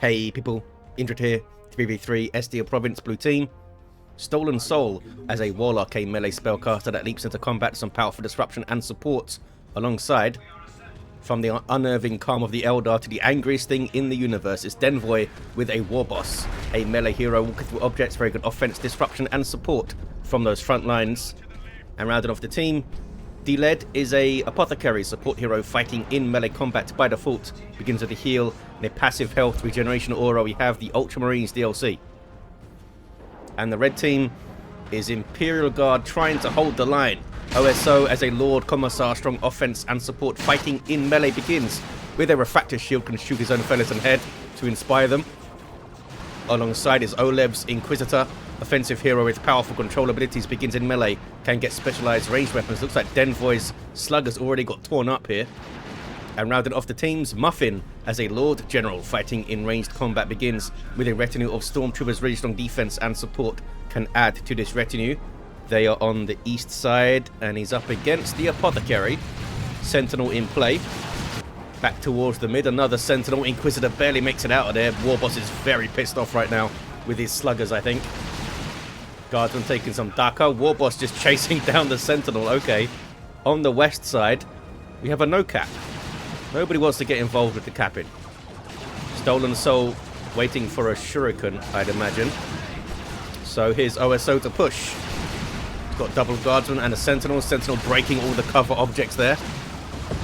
Hey people, Indrid here, 3v3 SD Province Blue Team. Stolensoul as a Warlock, a melee spellcaster that leaps into combat, some powerful disruption and support, alongside, from the unnerving calm of the Eldar to the angriest thing in the universe, is Denvoy with a Warboss, a melee hero walking through objects, very good offense, disruption and support from those front lines. And rounding off the team, oLev is a Apothecary support hero fighting in melee combat by default. Begins with a heal and a passive health regeneration aura. We have the Ultramarines DLC. And the red team is Imperial Guard trying to hold the line. OSO as a Lord Commissar, strong offense and support, fighting in melee begins with a refractor shield, can shoot his own fellas in the head to inspire them. Alongside is oLev's Inquisitor, offensive hero with powerful control abilities, begins in melee, can get specialized ranged weapons. Looks like Denvoy's Slugger's already got torn up here. And rounding off the teams, MuFFin as a Lord General fighting in ranged combat begins with a retinue of Stormtroopers, really strong defense and support can add to this retinue. They are on the east side and he's up against the Apothecary. Sentinel in play. Back towards the mid, another Sentinel. Inquisitor barely makes it out of there. Warboss is very pissed off right now with his Sluggers, I think. Guardsman taking some Daka. Warboss just chasing down the Sentinel. Okay. On the west side, we have a no cap. Nobody wants to get involved with the capping. Stolensoul waiting for a shuriken, I'd imagine. So here's OSO to push. Got double Guardsman and a Sentinel. Sentinel breaking all the cover objects there.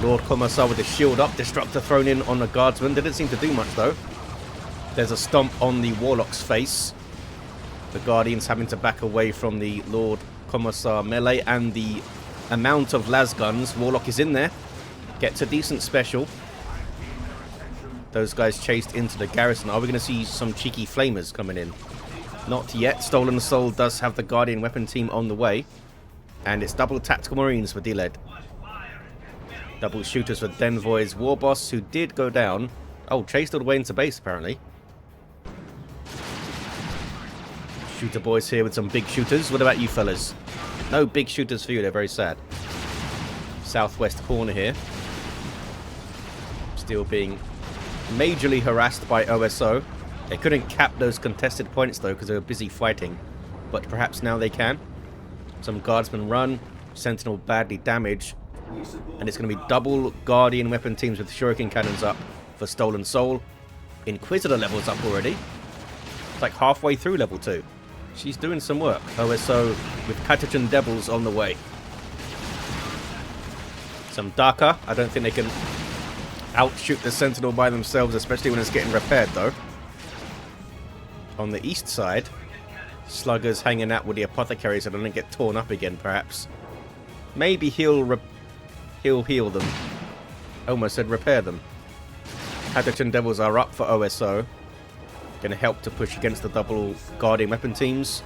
Lord Commissar with the shield up. Disruptor thrown in on the Guardsman. Didn't seem to do much though. There's a stomp on the Warlock's face. The Guardians having to back away from the Lord Commissar melee and the amount of las guns. Warlock is in there. Gets a decent special. Those guys chased into the garrison. Are we going to see some cheeky flamers coming in? Not yet. Stolensoul does have the Guardian weapon team on the way. And it's double tactical marines for oLev. Double shooters for Denvoy's Warboss, who did go down. Oh, chased all the way into base apparently. Shooter boys here with some big shooters. What about you fellas? No big shooters for you, they're very sad. Southwest corner here. Still being majorly harassed by OSO. They couldn't cap those contested points though because they were busy fighting. But perhaps now they can. Some Guardsmen run. Sentinel badly damaged. And it's going to be double Guardian weapon teams with Shuriken cannons up for Stolensoul. Inquisitor levels up already. It's like halfway through level 2. She's doing some work. OSO with Catachan Devils on the way. Some Daka. I don't think they can outshoot the Sentinel by themselves, especially when it's getting repaired though. On the east side, Sluggers hanging out with the Apothecary so they don't get torn up again perhaps. Maybe he'll heal them. Almost said repair them. Catachan Devils are up for OSO. Going to help to push against the double Guardian weapon teams.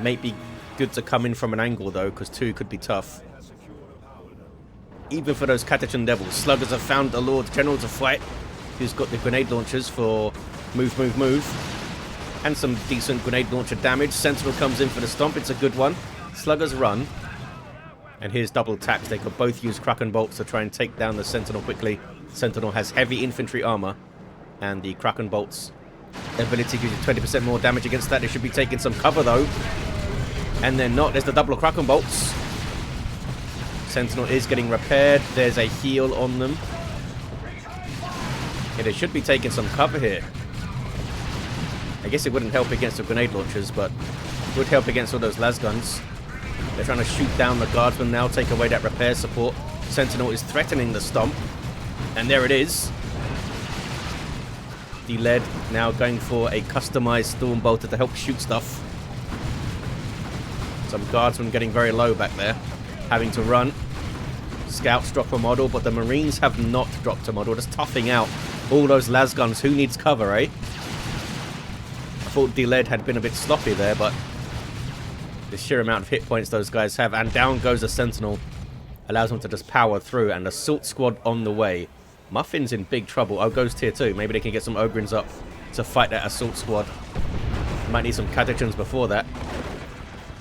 May be good to come in from an angle though, because 2 could be tough. Even for those Catachan Devils, Sluggers have found a Lord General to fight, who's got the grenade launchers for move. And some decent grenade launcher damage. Sentinel comes in for the stomp, it's a good one. Sluggers run. And here's double tax. They could both use Kraken bolts to try and take down the Sentinel quickly. Sentinel has heavy infantry armor, and the Kraken bolts ability gives you 20% more damage against that. They should be taking some cover though. And they're not. There's the double Kraken bolts. Sentinel is getting repaired. There's a heal on them. Yeah, they should be taking some cover here. I guess it wouldn't help against the grenade launchers, but it would help against all those las guns. They're trying to shoot down the Guardsman now, take away that repair support. Sentinel is threatening the stomp. And there it is. oLev now going for a customized Storm Bolter to help shoot stuff. Some Guardsmen getting very low back there. Having to run. Scouts drop a model, but the Marines have not dropped a model. Just toughing out all those las guns. Who needs cover, eh? I thought oLev had been a bit sloppy there, but the sheer amount of hit points those guys have. And down goes the Sentinel. Allows them to just power through. And Assault Squad on the way. MuFFin's in big trouble. Oh, goes tier 2. Maybe they can get some Ogrins up to fight that Assault Squad. Might need some Catachans before that.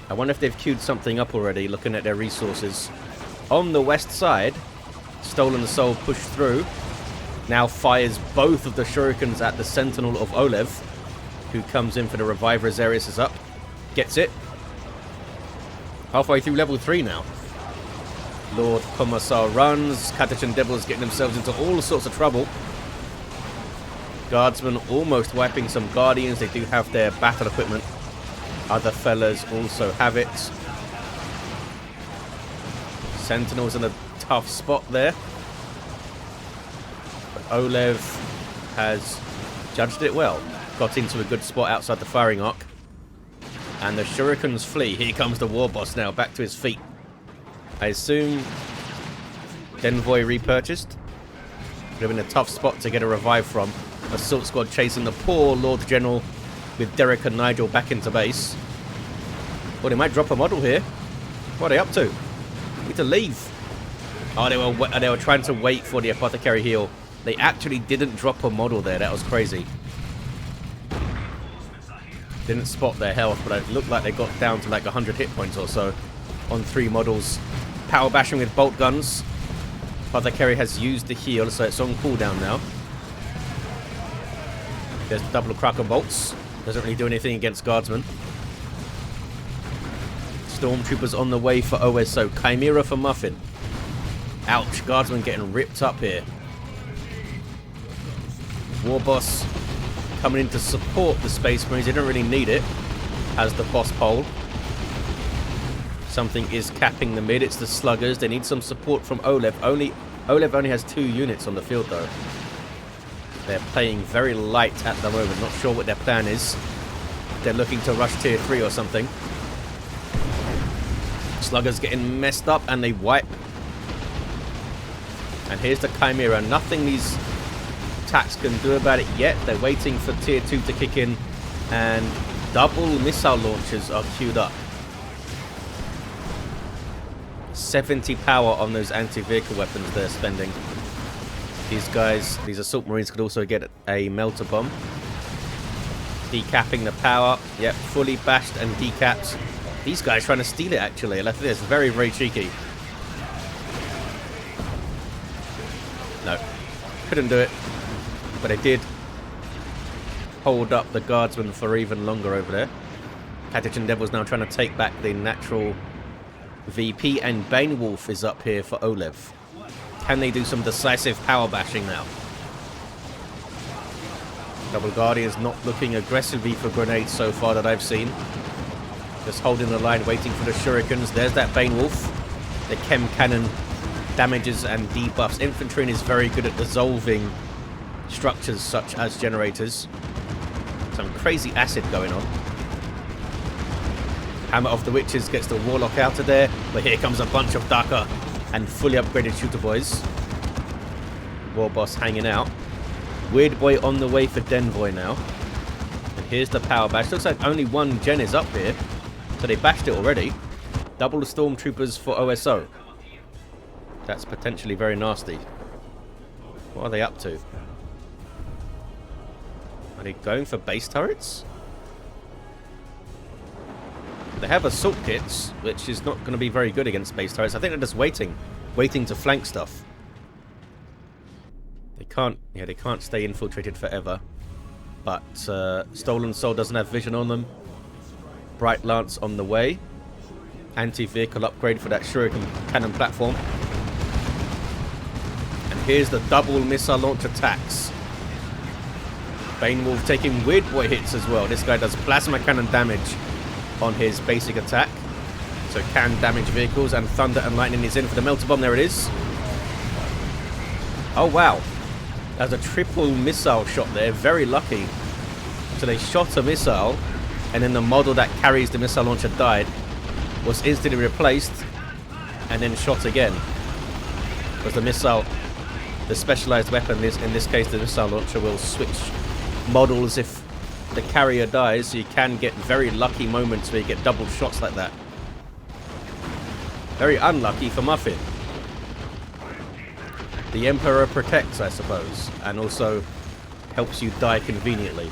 I wonder if they've queued something up already, looking at their resources. On the west side, Stolensoul pushed through. Now fires both of the shurikens at the Sentinel of oLev, who comes in for the reviver as Arius is up. Gets it. Halfway through level 3 now. Lord Commissar runs. Catachan Devils getting themselves into all sorts of trouble. Guardsmen almost wiping some Guardians. They do have their battle equipment. Other fellas also have it. Sentinel's in a tough spot there. But oLev has judged it well. Got into a good spot outside the firing arc. And the shurikens flee. Here comes the Warboss now, back to his feet. I assume Denvoy repurchased. Would have been a tough spot to get a revive from. Assault squad chasing the poor Lord General with Derek and Nigel back into base. Well, they might drop a model here. What are they up to? Need to leave. Oh, they were trying to wait for the Apothecary heal. They actually didn't drop a model there. That was crazy. Didn't spot their health, but it looked like they got down to like 100 hit points or so on 3 models. Power bashing with bolt guns. Apothecary has used the heal, so it's on cooldown now. There's the double Kraken bolts. Doesn't really do anything against guardsmen. Stormtroopers on the way for OSO. Chimera for MuFFin. Ouch, guardsmen getting ripped up here. Warboss coming in to support the Space Marines. They don't really need it as the boss pole. Something is capping the mid. It's the sluggers. They need some support from oLev. oLev only has 2 units on the field though. They're playing very light at the moment. Not sure what their plan is. They're looking to rush tier 3 or something. Sluggers getting messed up and they wipe. And here's the Chimera. Nothing these attacks can do about it yet. They're waiting for tier 2 to kick in. And double missile launchers are queued up. 70 power on those anti-vehicle weapons they're spending. These guys, these assault marines could also get a melter bomb. Decapping the power. Yep, fully bashed and decapped. These guys trying to steal it actually. Like this, very, very cheeky. No, couldn't do it. But they did hold up the guardsmen for even longer over there. Catachan Devil's now trying to take back the natural VP, and Banewolf is up here for oLev. Can they do some decisive power bashing now? Double Guardians not looking aggressively for grenades so far that I've seen. Just holding the line, waiting for the shurikens. There's that Banewolf. The chem cannon damages and debuffs. Infantry is very good at dissolving structures such as generators. Some crazy acid going on. Hammer of the Witches gets the Warlock out of there. But here comes a bunch of darker and fully upgraded shooter boys. Warboss hanging out. Weird Boy on the way for Denvoy now. And here's the power bash. Looks like only 1 gen is up here. So they bashed it already. Double the Stormtroopers for OSO. That's potentially very nasty. What are they up to? Are they going for base turrets? They have assault kits, which is not going to be very good against base turrets. I think they're just waiting to flank stuff. They can't stay infiltrated forever. But Stolensoul doesn't have vision on them. Bright Lance on the way. Anti-vehicle upgrade for that Shuriken cannon platform. And here's the double missile launch attacks. Banewolf taking Weird Boy hits as well. This guy does plasma cannon damage on his basic attack. So can damage vehicles, and Thunder and Lightning is in for the melter bomb. There it is. Oh wow. There's a triple missile shot there. Very lucky. So they shot a missile, and then the model that carries the missile launcher died. Was instantly replaced and then shot again. Because the missile, the specialized weapon, in this case the missile launcher, will switch models if the carrier dies, so you can get very lucky moments where you get double shots like that. Very unlucky for MuFFin. The Emperor protects, I suppose, and also helps you die conveniently.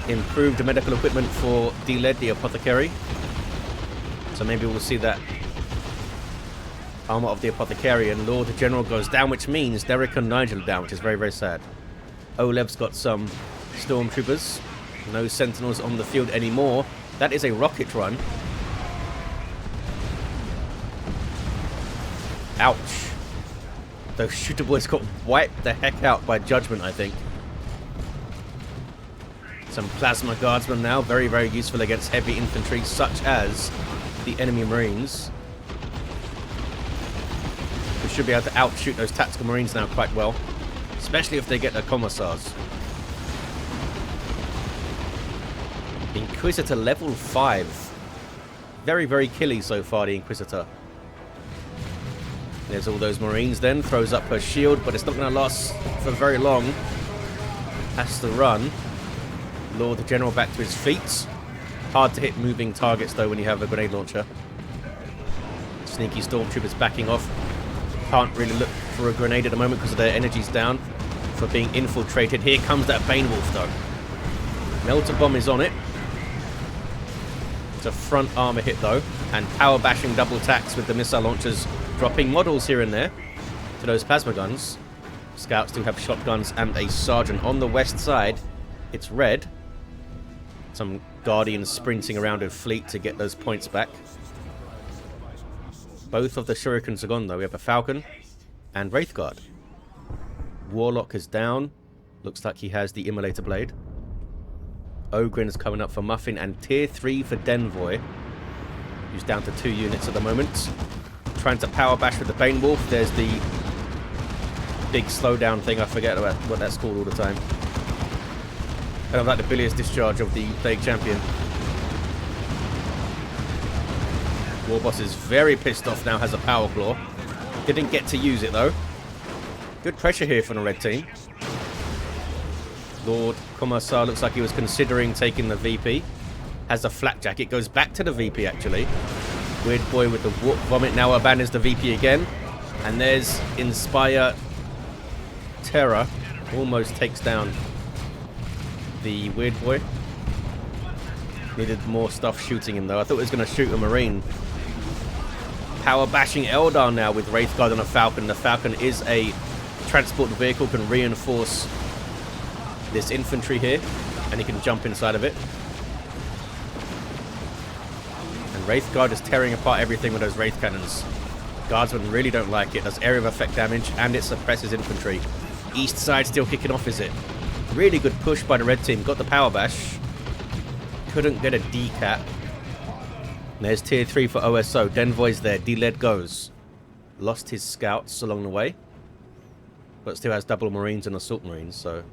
Improved medical equipment for D-Led, the Apothecary. So maybe we'll see that armor of the Apothecary, and Lord General goes down, which means Derek and Nigel are down, which is very, very sad. oLev's got some stormtroopers. No sentinels on the field anymore. That is a rocket run. Ouch. Those shooter boys got wiped the heck out by Judgment, I think. Some plasma guardsmen now, very, very useful against heavy infantry, such as the enemy marines. We should be able to outshoot those tactical marines now quite well, especially if they get their commissars. Inquisitor level 5. Very, very killy so far, the Inquisitor. There's all those marines then. Throws up her shield, but it's not going to last for very long. Has to run. Lord General back to his feet. Hard to hit moving targets though when you have a grenade launcher. Sneaky stormtroopers backing off. Can't really look for a grenade at the moment because their energy's down for being infiltrated. Here comes that Bane Wolf though. Melter Bomb is on it. It's a front armor hit though, and power bashing double attacks with the missile launchers, dropping models here and there to those plasma guns. Scouts do have shotguns and a sergeant on the west side. It's red. Some guardians sprinting around with fleet to get those points back. Both of the shurikens are gone though. We have a Falcon and Wraith Guard. Warlock is down. Looks like he has the Immolator Blade. Ogren's coming up for MuFFin, and tier 3 for Denvoy, who's down to 2 units at the moment. Trying to power bash with the Bane Wolf. There's the big slowdown thing. I forget about what that's called all the time. Kind of like the bilious discharge of the Plague Champion. Warboss is very pissed off now, has a Power Claw. Didn't get to use it though. Good pressure here from the red team. Lord Commissar looks like he was considering taking the VP. Has a flak jacket. Goes back to the VP actually. Weird Boy with the Warp Vomit now abandons the VP again. And there's Inspire Terror. Almost takes down the Weird Boy. Needed more stuff shooting him though. I thought he was going to shoot a Marine. Power bashing Eldar now with Wraith Guard on a Falcon. The Falcon is a transport vehicle, can reinforce this infantry here, and he can jump inside of it. And Wraith Guard is tearing apart everything with those Wraith Cannons. Guardsmen really don't like it. Does area of effect damage, and it suppresses infantry. East side still kicking off, is it? Really good push by the red team. Got the power bash. Couldn't get a decap. There's tier 3 for OSO. Denvoy's there. D-Led goes. Lost his scouts along the way, but still has double Marines and Assault Marines, so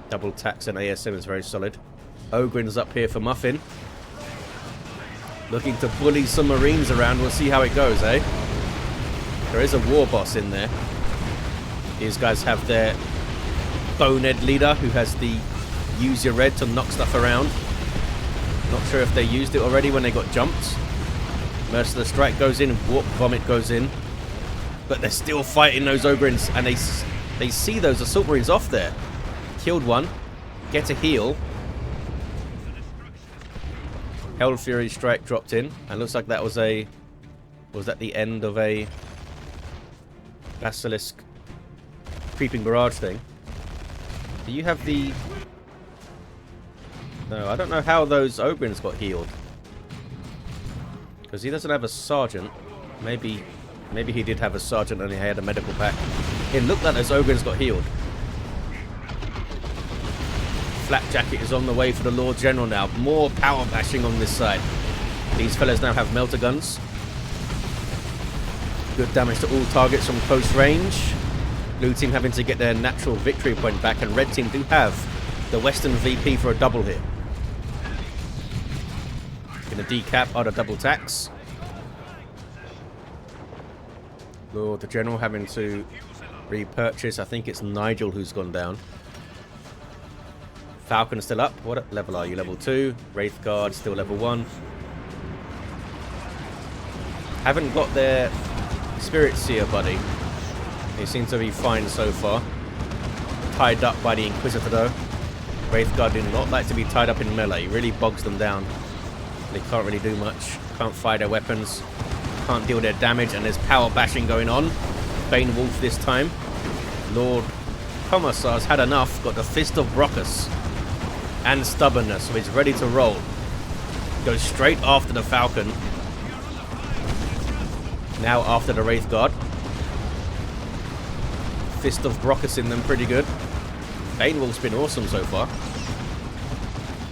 double tax and ASM is very solid. Ogren's up here for MuFFin. Looking to bully some Marines around. We'll see how it goes, eh? There is a Warboss in there. These guys have their Bonehead leader who has the use your red to knock stuff around. Not sure if they used it already when they got jumped. Merciless Strike goes in, Warp Vomit goes in. But they're still fighting those Ogres, and they see those Assault Marines off there. Killed one. Get a heal. Hell Fury Strike dropped in. And looks like that was a... Was that the end of a Basilisk Creeping Barrage thing? Do you have the... No, I don't know how those Ogres got healed. Because he doesn't have a Sergeant. Maybe he did have a Sergeant and he had a medical pack. It looked like those Ogres got healed. Flak Jacket is on the way for the Lord General now. More power bashing on this side. These fellas now have melter guns. Good damage to all targets from close range. Blue team having to get their natural victory point back, and red team do have the Western VP for a double here. Gonna decap out a double tax. Lord the General having to repurchase. I think it's Nigel who's gone down. Falcon is still up. What level are you? Level 2. Wraith Guard still level 1. Haven't got their Spirit Seer buddy. He seems to be fine so far. Tied up by the Inquisitor though. Wraith Guard do not like to be tied up in melee. Really bogs them down. They can't really do much. Can't fire their weapons. can't deal their damage, and there's power bashing going on. Bane Wolf this time. Lord Commissar's had enough, got the Fist of Brockus and Stubbornness, so he's ready to roll. Goes straight after the Falcon. Now after the Wraith Guard. Fist of Brockus in them, pretty good. Bane Wolf's been awesome so far.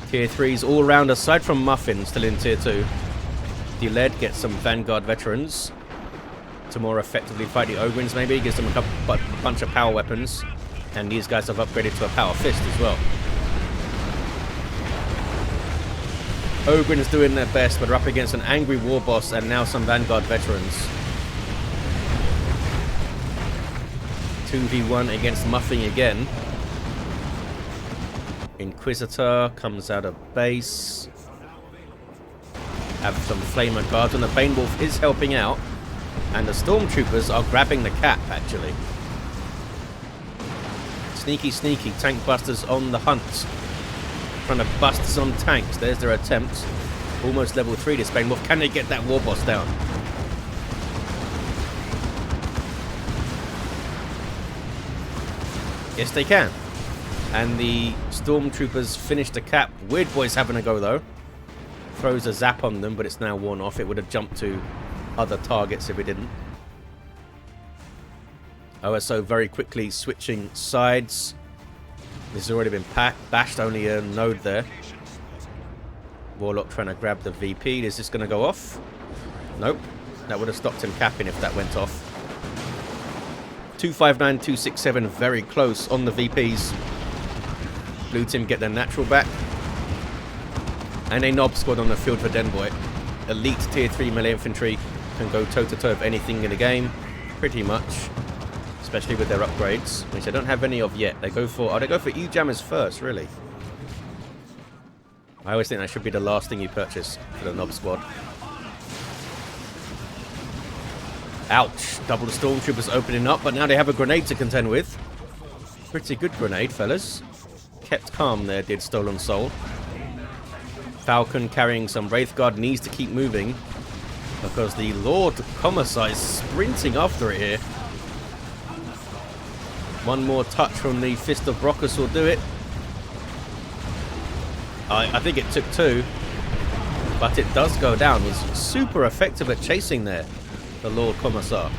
Tier 3s all round, aside from MuFFin, still in Tier 2. Deled gets some Vanguard veterans to more effectively fight the Ogryns, maybe. Gives them a bunch of power weapons. And these guys have upgraded to a Power Fist as well. Ogryns doing their best, but are up against an angry Warboss and now some Vanguard veterans. 2v1 against MuFFin again. Inquisitor comes out of base. Have some Flamer Guards, and the Bane Wolf is helping out. And the Stormtroopers are grabbing the cap, actually. Sneaky, sneaky. Tank busters on the hunt. Trying to bust some tanks. There's their attempt. Almost level 3, this Bane Wolf. Can they get that Warboss down? Yes, they can. And the Stormtroopers finish the cap. Weird Boy's having a go, though. Throws a zap on them, but it's now worn off. It would have jumped to other targets if it didn't. OSO very quickly switching sides. This has already been bashed, only a node there. Warlock trying to grab the VP. Is this going to go off? Nope. That would have stopped him capping if that went off. 259, 267, very close on the VPs. Blue team get their natural back. And a Nob squad on the field for Denvoy. Elite tier 3 melee infantry can go toe-to-toe with anything in the game. Pretty much. Especially with their upgrades, which they don't have any of yet. They go for... Oh, they go for E-jammers first, really. I always think that should be the last thing you purchase for the Nob squad. Ouch. Double Stormtroopers opening up, but now they have a grenade to contend with. Pretty good grenade, fellas. Kept calm there, did Stolensoul. Falcon carrying some Wraith Guard needs to keep moving because the Lord Commissar is sprinting after it here. One more touch from the Fist of Brockus will do it. I think it took 2, but it does go down. Was super effective at chasing there, the Lord Commissar.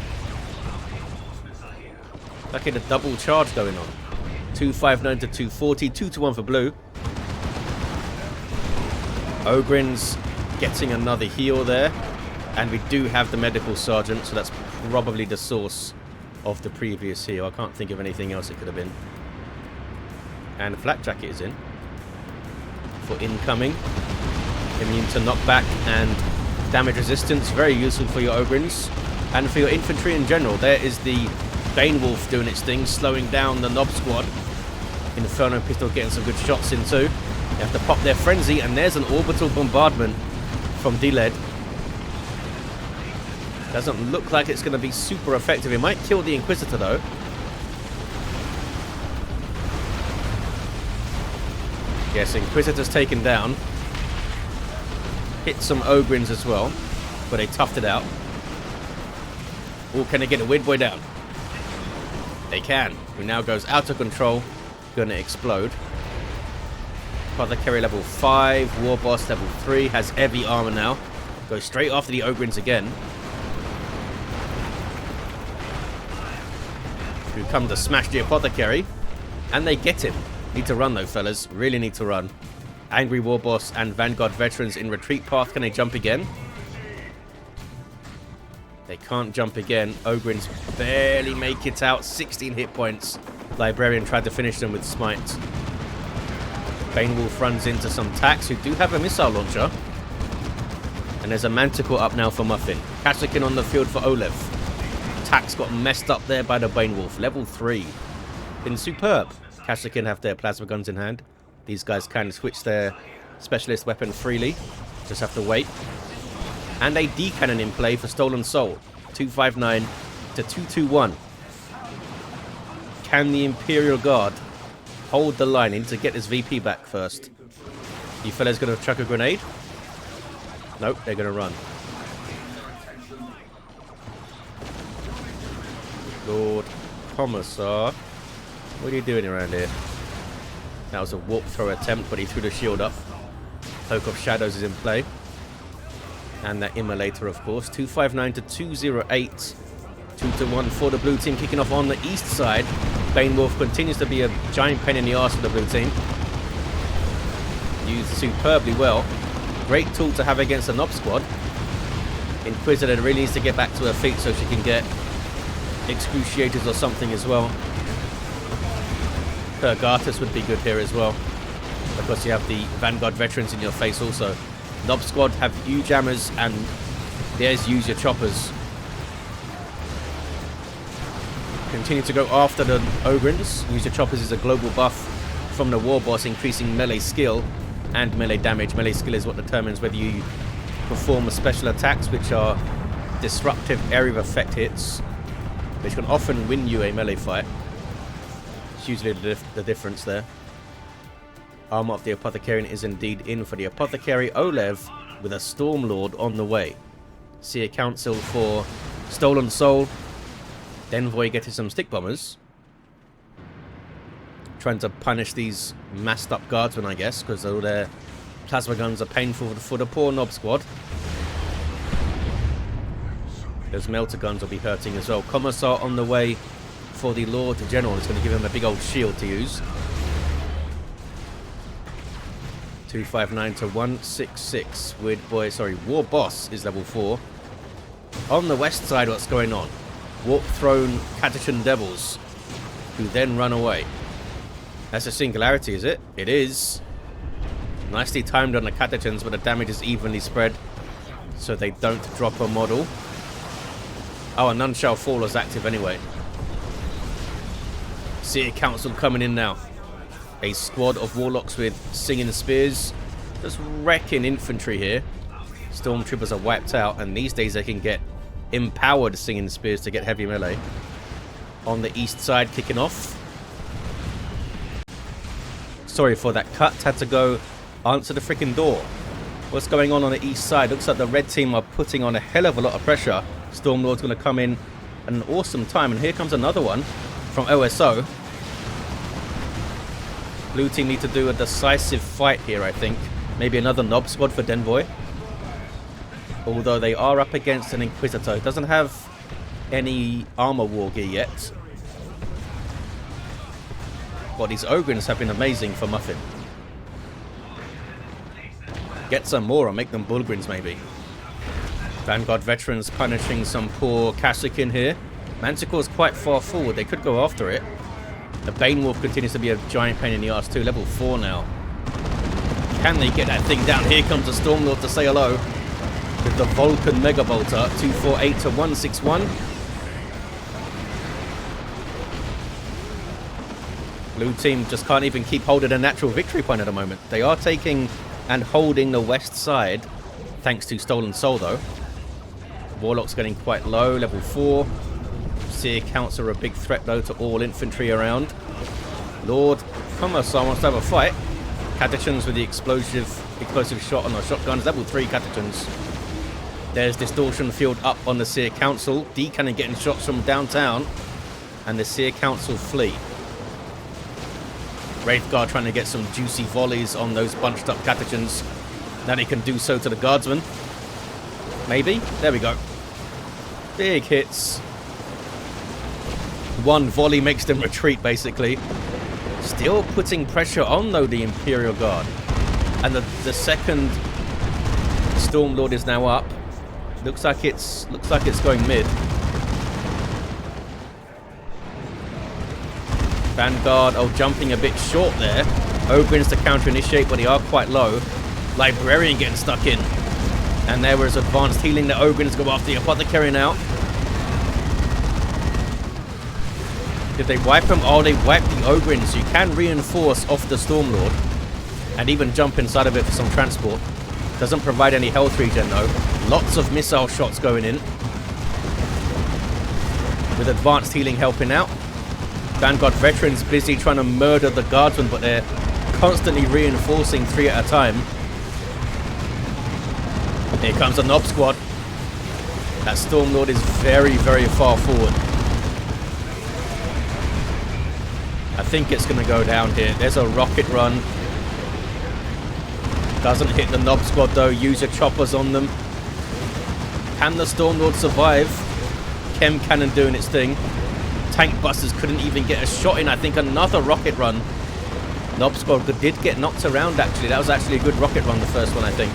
Like in a double charge going on. 259 to 240, 2-1 for blue. Ogryns getting another heal there. And we do have the medical sergeant, so that's probably the source of the previous heal. I can't think of anything else it could have been. And the flak jacket is in. For incoming. Immune to knockback and damage resistance. Very useful for your Ogryns. And for your infantry in general. There is the Bane Wolf doing its thing, slowing down the Nob squad. Inferno Pistol getting some good shots in too. They have to pop their frenzy, and there's an orbital bombardment from Deled. Doesn't look like it's going to be super effective. It might kill the Inquisitor though. Yes, Inquisitor's taken down. Hit some Ogryns as well, but they toughed it out. Oh, can they get a Weird Boy down? They can. Who now goes out of control. Gonna explode. Apothecary level 5. Warboss level 3. Has heavy armor now. Goes straight after the Ogryns again. Who come to smash the Apothecary. And they get him. Need to run though, fellas. Really need to run. Angry Warboss and Vanguard veterans in retreat path. Can they jump again? They can't jump again. Ogryns barely make it out. 16 hit points. Librarian tried to finish them with Smite. Bane Wolf runs into some Tax who do have a missile launcher. And there's a Manticore up now for MuFFin. Kashyyyk on the field for oLev. Tax got messed up there by the Bane Wolf. Level 3. Been superb. Kashyyyk have their plasma guns in hand. These guys can switch their specialist weapon freely. Just have to wait. And a D-cannon in play for Stolensoul. 259 to 221. Can the Imperial Guard hold the line? Need to get this VP back first. You fellas gonna chuck a grenade? Nope, they're gonna run. Lord Commissar. What are you doing around here? That was a warp throw attempt, but he threw the shield up. Cloak of Shadows is in play. And that Immolator, of course. 259 to 208. 2-1 for the blue team, kicking off on the east side. Bane Wolf continues to be a giant pain in the arse for the blue team. Used superbly well. Great tool to have against a Nob squad. Inquisitor really needs to get back to her feet so she can get Excruciators or something as well. Gartus would be good here as well, because you have the Vanguard veterans in your face also. Nob squad have huge hammers, and there's use your choppers. Continue to go after the Ogrins. Use your choppers is a global buff from the Warboss, increasing melee skill and melee damage. Melee skill is what determines whether you perform special attacks, which are disruptive area of effect hits, which can often win you a melee fight. It's usually the difference there. Armor of the Apothecary is indeed in for the Apothecary. oLev with a Stormlord on the way. See a council for Stolensoul. Denvoy getting some stick bombers. Trying to punish these massed up guardsmen, I guess, because all their plasma guns are painful for the poor Nob squad. Those melter guns will be hurting as well. Commissar on the way for the Lord General. It's going to give him a big old shield to use. 259 to 166. Warboss is level 4. On the west side, what's going on? Warp thrown Catachan Devils, who then run away. That's a singularity, is it? It is. Nicely timed on the Catachans, but the damage is evenly spread, so they don't drop a model. Oh, and None Shall Fall is active anyway. See a council coming in now. A squad of Warlocks with Singing Spears. Just wrecking infantry here. Stormtroopers are wiped out, and these days they can get empowered Singing Spears to get heavy melee. On the east side, kicking off. Sorry for that cut. Had to go answer the freaking door. What's going on the east side? Looks like the red team are putting on a hell of a lot of pressure. Stormlord's going to come in at an awesome time. And here comes another one from OSO. Blue team need to do a decisive fight here, I think. Maybe another Nob squad for Denvoy. Although they are up against an Inquisitor. It doesn't have any armor war gear yet. But these Ogrins have been amazing for MuFFin. Get some more or make them Bullgrins maybe. Vanguard veterans punishing some poor Kashyyykin here. Manticore's quite far forward. They could go after it. The Bane Wolf continues to be a giant pain in the arse too. Level 4 now. Can they get that thing down? Here comes the Stormlord to say hello. With the Vulcan Mega Bolter. 248 to 161. Blue team just can't even keep hold of a natural victory point at the moment. They are taking and holding the west side, thanks to Stolensoul though. Warlock's getting quite low, level 4. Seer Counts are a big threat though to all infantry around. Lord Commissar wants to have a fight. Catachans with the explosive shot on the shotguns, level 3 Catachans. There's Distortion Field up on the Seer Council. D-Cannon getting shots from downtown. And the Seer Council flee. Wraithguard trying to get some juicy volleys on those bunched up Catachans. Now they can do so to the Guardsmen. Maybe? There we go. Big hits. One volley makes them retreat, basically. Still putting pressure on, though, the Imperial Guard. And the second Stormlord is now up. Looks like it's going mid. Vanguard, jumping a bit short there. Ogrins to counter-initiate, but they are quite low. Librarian getting stuck in. And there was advanced healing. The Ogrins go after the Apothecary now. Did they wipe him? Oh, they wiped the Ogrins. You can reinforce off the Stormlord. And even jump inside of it for some transport. Doesn't provide any health regen though. Lots of missile shots going in. With advanced healing helping out. Vanguard veterans busy trying to murder the Guardsmen, but they're constantly reinforcing 3 at a time. Here comes the Nob squad. That Stormlord is very, very far forward. think it's going to go down here. There's a rocket run. Doesn't hit the Nob Squad though. Use your choppers on them. Can the Stormlord survive? Chem Cannon doing its thing. Tank Busters couldn't even get a shot in. I think another rocket run. Nob Squad did get knocked around actually. That was actually a good rocket run, the first one I think.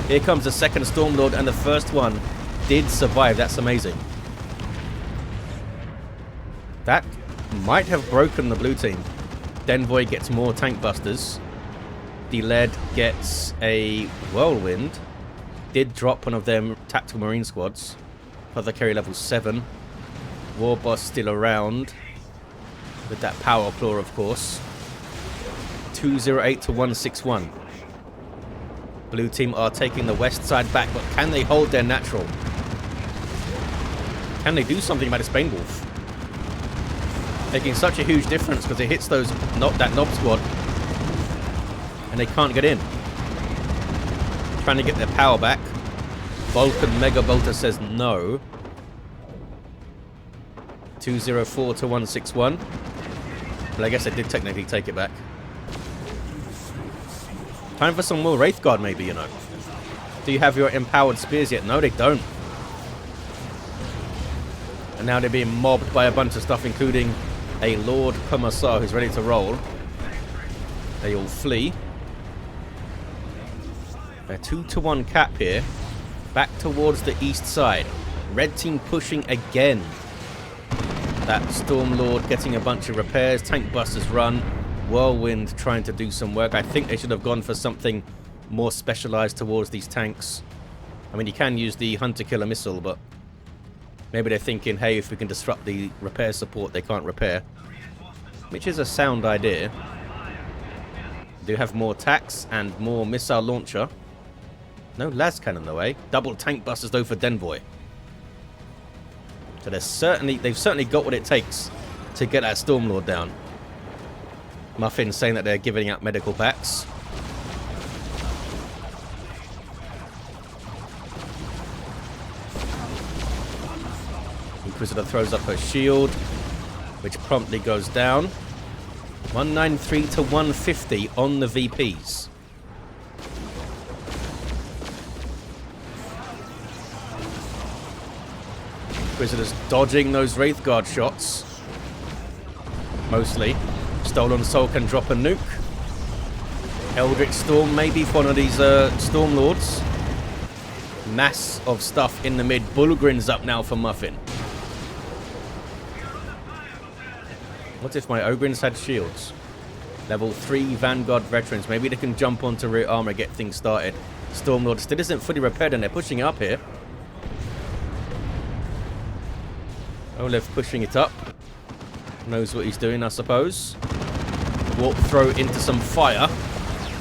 Here comes the second Stormlord and the first one did survive. That's amazing. That might have broken the blue team. Denvoy gets more Tank Busters. Deled gets a Whirlwind. Did drop one of them Tactical Marine Squads. Apothecary level 7. Warboss still around. With that Power Claw, of course. 208 to 161. Blue team are taking the west side back, but can they hold their natural? Can they do something about this Bane Wolf? Making such a huge difference because it hits those that Nob Squad. And they can't get in. Trying to get their power back. Vulcan Mega Bolter says no. 204 to 161. But I guess they did technically take it back. Time for some more Wraith Guard maybe, you know. Do you have your empowered spears yet? No, they don't. And now they're being mobbed by a bunch of stuff, including a Lord Commissar who's ready to roll. They all flee. A 2-to-1 cap here. Back towards the east side. Red team pushing again. That Stormlord getting a bunch of repairs. Tank Busters run. Whirlwind trying to do some work. I think they should have gone for something more specialized towards these tanks. I mean, you can use the Hunter-Killer missile, but maybe they're thinking, hey, if we can disrupt the repair support, they can't repair. Which is a sound idea. Do have more attacks and more missile launcher. No las cannon though, eh? Double Tank Busters though for Denvoy. So they've certainly got what it takes to get that Stormlord down. MuFFin saying that they're giving out medical packs. Inquisitor throws up her shield, which promptly goes down. 193 to 150 on the VPs. Inquisitor's dodging those Wraith Guard shots. Mostly. Stolensoul can drop a nuke. Eldritch Storm maybe for one of these Stormlords. Mass of stuff in the mid. Bullgrin's up now for MuFFin. What if my Ogrins had shields? Level 3 Vanguard veterans. Maybe they can jump onto rear armor, get things started. Stormlord still isn't fully repaired and they're pushing up here. oLev pushing it up. Knows what he's doing, I suppose. Warp throw into some fire.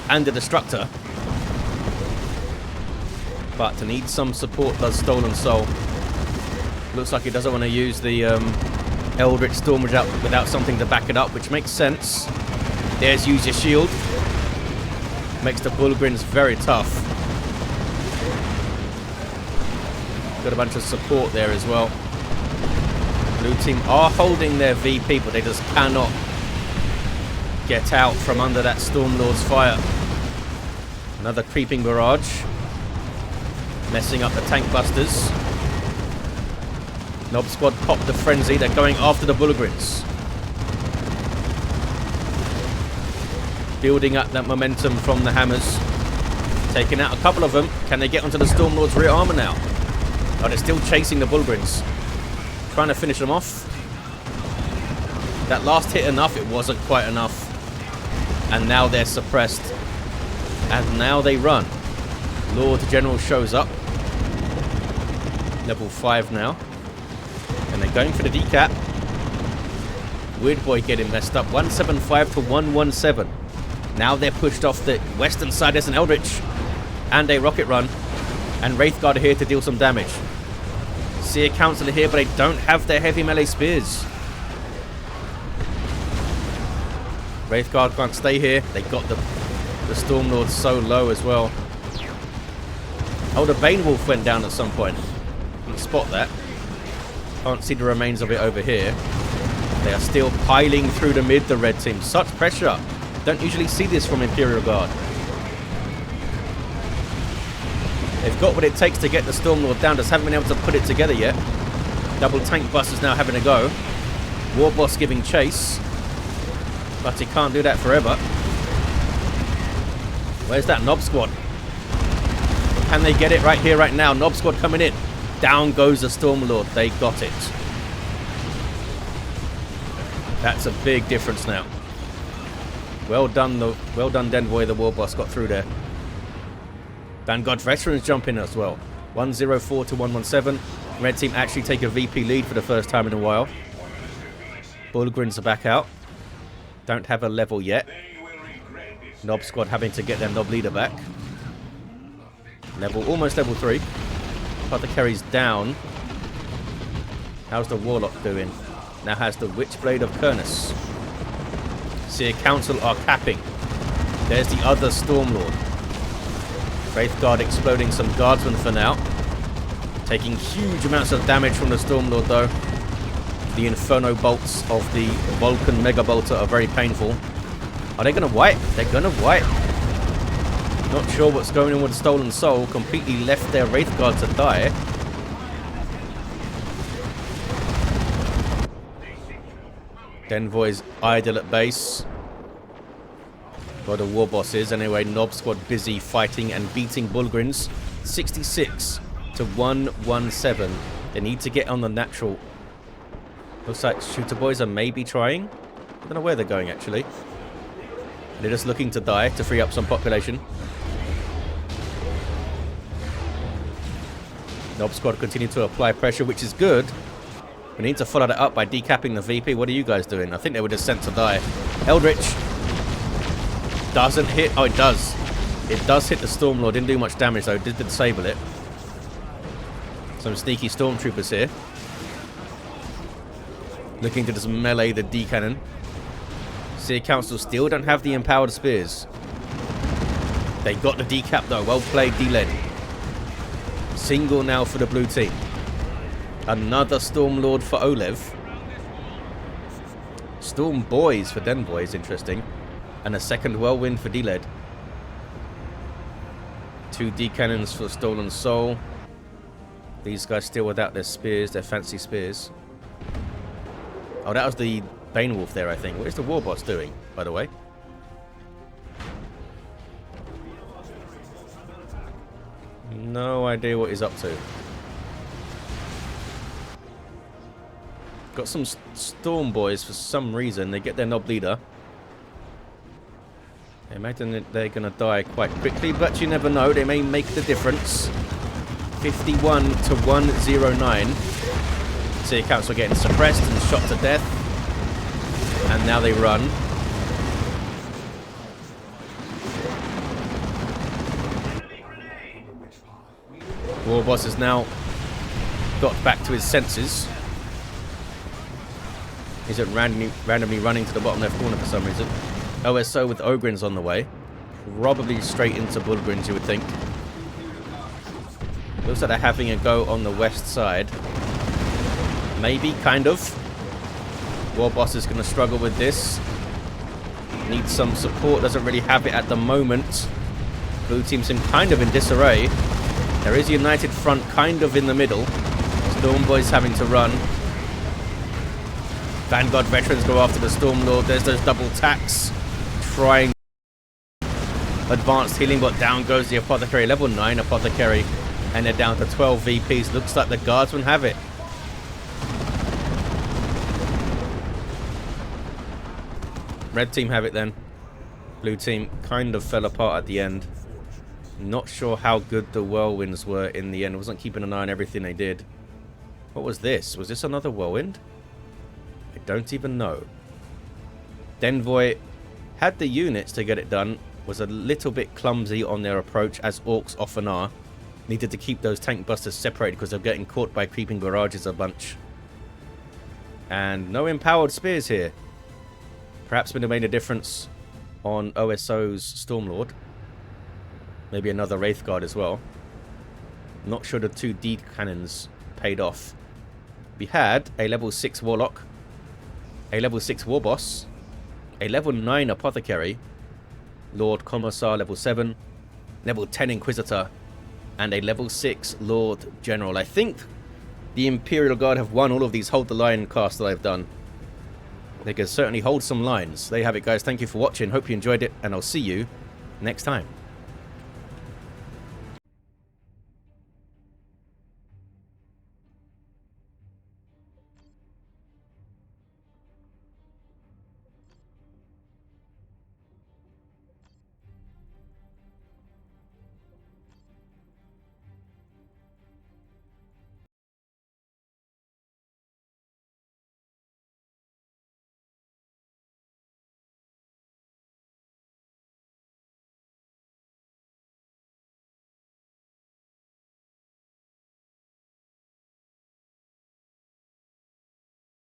And a destructor. But to need some support does Stolensoul. Looks like he doesn't want to use the Eldritch Storm without something to back it up, which makes sense. There's use your shield. Makes the Bullgrins very tough. Got a bunch of support there as well. Blue team are holding their VP, but they just cannot get out from under that Stormlord's fire. Another creeping barrage. Messing up the Tank Busters. Nob Squad popped the frenzy. They're going after the Bullgrins. Building up that momentum from the hammers. Taking out a couple of them. Can they get onto the Stormlord's rear armor now? Oh, they're still chasing the Bullgrins. Trying to finish them off. That last hit enough? It wasn't quite enough. And now they're suppressed. And now they run. Lord General shows up. Level 5 now. And they're going for the decap. Weird Boy getting messed up. 175 to 117. Now they're pushed off the western side. There's an Eldritch. And a rocket run. And Wraith Guard are here to deal some damage. See a Counselor here, but they don't have their heavy melee spears. Wraith Guard can't stay here. They got the Stormlord so low as well. Oh, the Bane Wolf went down at some point. You can spot that. Can't see the remains of it over here. They are still piling through the mid, the red team. Such pressure. Don't usually see this from Imperial Guard. They've got what it takes to get the Stormlord down, just haven't been able to put it together yet. Double tank busters now having a go. Warboss giving chase. But he can't do that forever. Where's that Nob Squad? Can they get it right here, right now? Nob Squad coming in. Down goes the Stormlord. They got it. That's a big difference now. Well done, Denvoy. The Warboss got through there. Vanguard veterans jump in as well. 104 to 117. Red team actually take a VP lead for the first time in a while. Bullgrins are back out. Don't have a level yet. Nob Squad having to get their Nob leader back. Almost level 3. Apothecary's down. How's the Warlock doing? Now has the Witchblade of Kernus. Seer Council are capping. There's the other Stormlord. Wraith Guard exploding some guardsmen for now. Taking huge amounts of damage from the Stormlord though. The Inferno bolts of the Vulcan Mega Bolter are very painful. Are they going to wipe? They're going to wipe. Not sure what's going on with the Stolensoul. Completely left their Wraith Guard to die. Denvoy's idle at base. Where the Warboss is. Anyway, Nob Squad busy fighting and beating Bullgrins. 66 to 117. They need to get on the natural. Looks like Shooter Boys are maybe trying. I don't know where they're going actually. They're just looking to die to free up some population. Nob Squad continue to apply pressure, which is good. We need to follow that up by decapping the VP. What are you guys doing? I think they were just sent to die. Eldritch doesn't hit. Oh, it does. It does hit the Stormlord. Didn't do much damage, though. Did disable it. Some sneaky Stormtroopers here. Looking to just melee the D-cannon. Seer Council still don't have the empowered spears. They got the decap, though. Well played, D-Led. Single now for the blue team. Another Stormlord for oLev. Storm Boys for Denvoy is interesting. And a second Whirlwind for D-Led. 2 D-cannons for Stolensoul. These guys still without their spears, their fancy spears. Oh, that was the Banewolf there, I think. What is the Warboss doing, by the way? No idea what he's up to. Got some Storm Boys for some reason. They get their Nob leader. I imagine that they're going to die quite quickly, but you never know. They may make the difference. 51 to 109. Seer Council getting suppressed and shot to death. And now they run. Warboss has now got back to his senses. He's randomly running to the bottom left corner for some reason. OSO with Ogrins on the way. Probably straight into Bullgrins, you would think. Looks like they're having a go on the west side. Maybe, kind of. Warboss is going to struggle with this. Needs some support. Doesn't really have it at the moment. Blue team seem kind of in disarray. There is a united front kind of in the middle. Storm Boys having to run. Vanguard veterans go after the Stormlord. There's those double tacks. Trying advanced healing, but down goes the Apothecary. Level 9 Apothecary. And they're down to 12 VPs. Looks like the Guardsmen have it. Red team have it then. Blue team kind of fell apart at the end. Not sure how good the Whirlwinds were in the end. I wasn't keeping an eye on everything they did. What was this? Was this another Whirlwind? I don't even know. Denvoy had the units to get it done. Was a little bit clumsy on their approach, as Orks often are. Needed to keep those tank busters separated because they're getting caught by creeping barrages a bunch. And no empowered spears here. Perhaps would have made a difference on OSO's Stormlord. Maybe another Wraith Guard as well. Not sure the 2 D cannons paid off. We had a level 6 Warlock. a level 6 Warboss, a level 9 Apothecary, Lord Commissar level 7, level 10 Inquisitor, and a level 6 Lord General. I think the Imperial Guard have won all of these hold the line casts that I've done. They can certainly hold some lines. There you have it, guys. Thank you for watching. Hope you enjoyed it, and I'll see you next time.